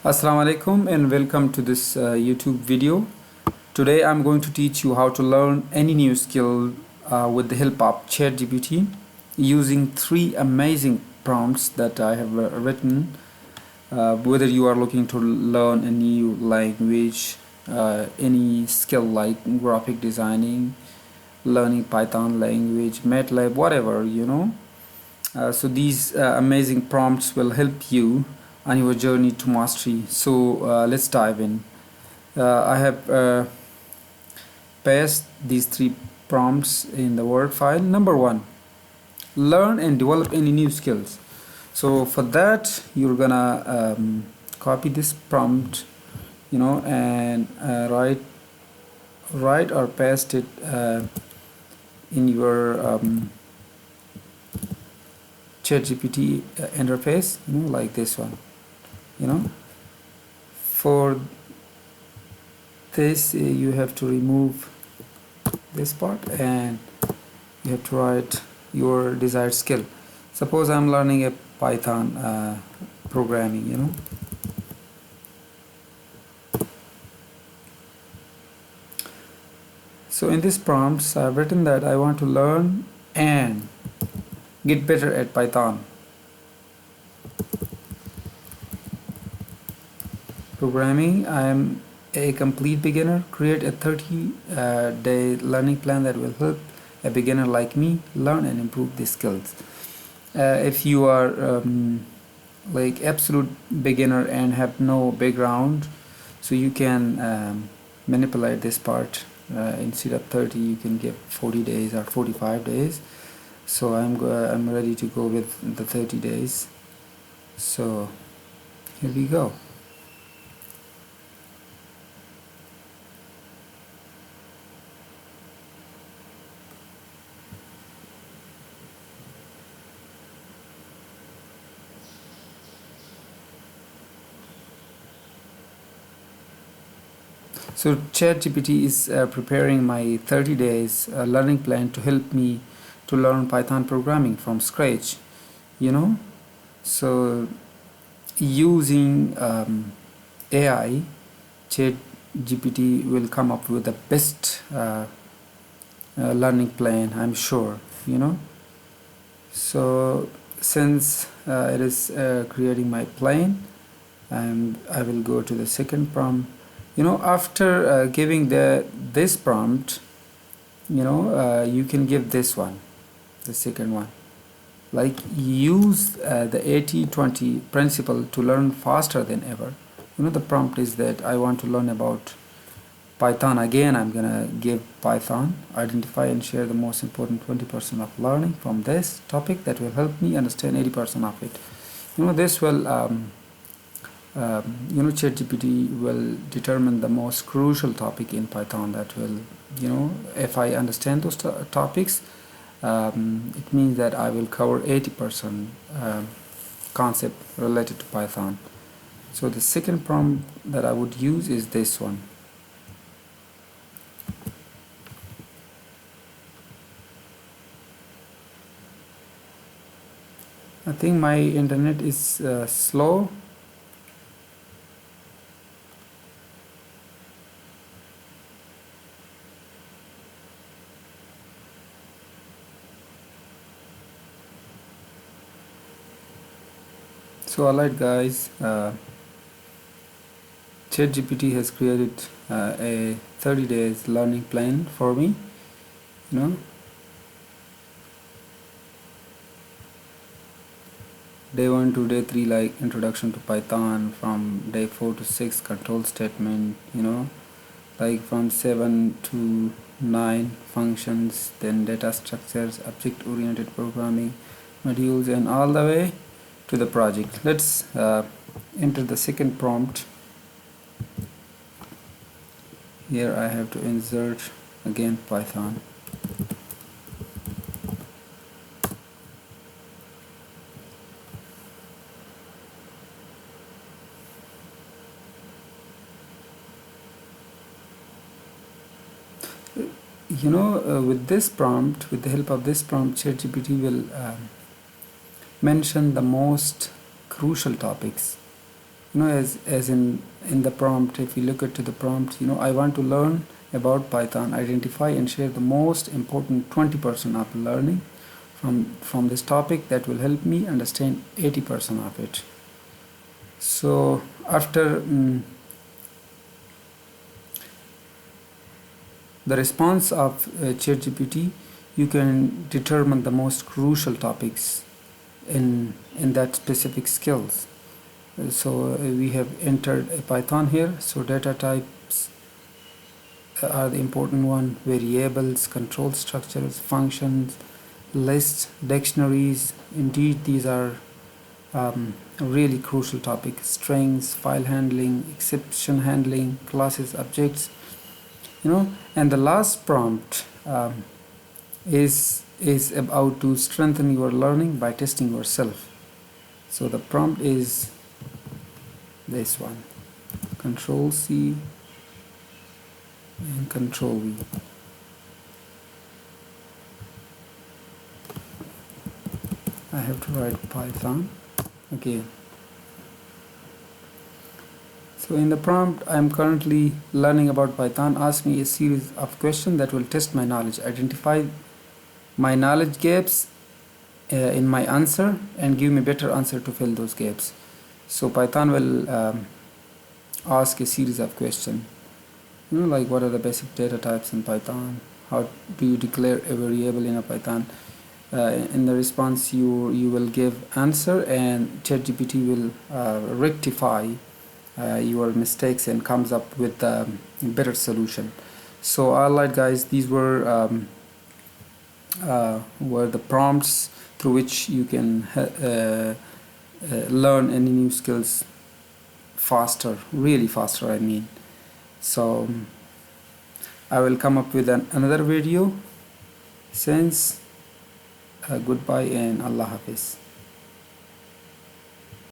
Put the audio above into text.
Assalamu alaikum and welcome to this YouTube video. Today I'm going to teach you how to learn any new skill with the help of Chat GPT using three amazing prompts that I have written. Whether you are looking to learn a new language, any skill like graphic designing, learning Python language, MATLAB, whatever. So these amazing prompts will help you on your journey to mastery. So let's dive in. I have pasted these three prompts in the Word file. Number one, learn and develop any new skills. So for that, you're gonna copy this prompt, and write or paste it in your Chat GPT interface, like this one. For this, you have to remove this part and you have to write your desired skill. Suppose I'm learning a Python programming, So in this prompts, I've written that I want to learn and get better at Python programming. I am a complete beginner. Create a 30-day learning plan that will help a beginner like me learn and improve these skills. If you are like absolute beginner and have no background, so you can manipulate this part. Instead of 30, you can give 40 days or 45 days. So I'm ready to go with the 30 days. So here we go. So ChatGPT is preparing my 30 days learning plan to help me to learn Python programming from scratch, So using AI, ChatGPT will come up with the best learning plan, I'm sure, So since it is creating my plan, and I will go to the second prompt. After giving this prompt, you can give this one, the second one, like use the 80-20 principle to learn faster than ever. The prompt is that I want to learn about Python. Again, I'm gonna give Python. Identify and share the most important 20% of learning from this topic that will help me understand 80% of it. This will ChatGPT will determine the most crucial topic in Python that will, if I understand those topics, it means that I will cover 80% concept related to Python. So the second prompt that I would use is this one. I think my internet is slow. So alright guys, ChatGPT has created a 30 days learning plan for me, Day 1 to day 3 like introduction to Python, from day 4 to 6 control statement, like from 7 to 9 functions, then data structures, object oriented programming modules, and all the way to the project. Let's enter the second prompt. Here I have to insert again Python. With this prompt, with the help of this prompt, ChatGPT will mention the most crucial topics As in the prompt, if you look at to the prompt, I want to learn about Python. Identify and share the most important 20% of learning from this topic that will help me understand 80% of it. So after the response of Chat GPT, you can determine the most crucial topics in that specific skills. So we have entered a Python here. So data types are the important one: variables, control structures, functions, lists, dictionaries. Indeed, these are really crucial topics: strings, file handling, exception handling, classes, objects. And the last prompt is about to strengthen your learning by testing yourself. So the prompt is this one: Control C and Control V. I have to write Python. Okay. So in the prompt, I am currently learning about Python. Ask me a series of questions that will test my knowledge. Identify my knowledge gaps in my answer and give me better answer to fill those gaps. So Python will ask a series of questions. Like what are the basic data types in Python? How do you declare a variable in a Python? In the response, you will give answer, and ChatGPT will rectify your mistakes and comes up with a better solution. So alright guys, these were the prompts through which you can learn any new skills faster, really faster I mean. So I will come up with another video. Since goodbye and Allah Hafiz.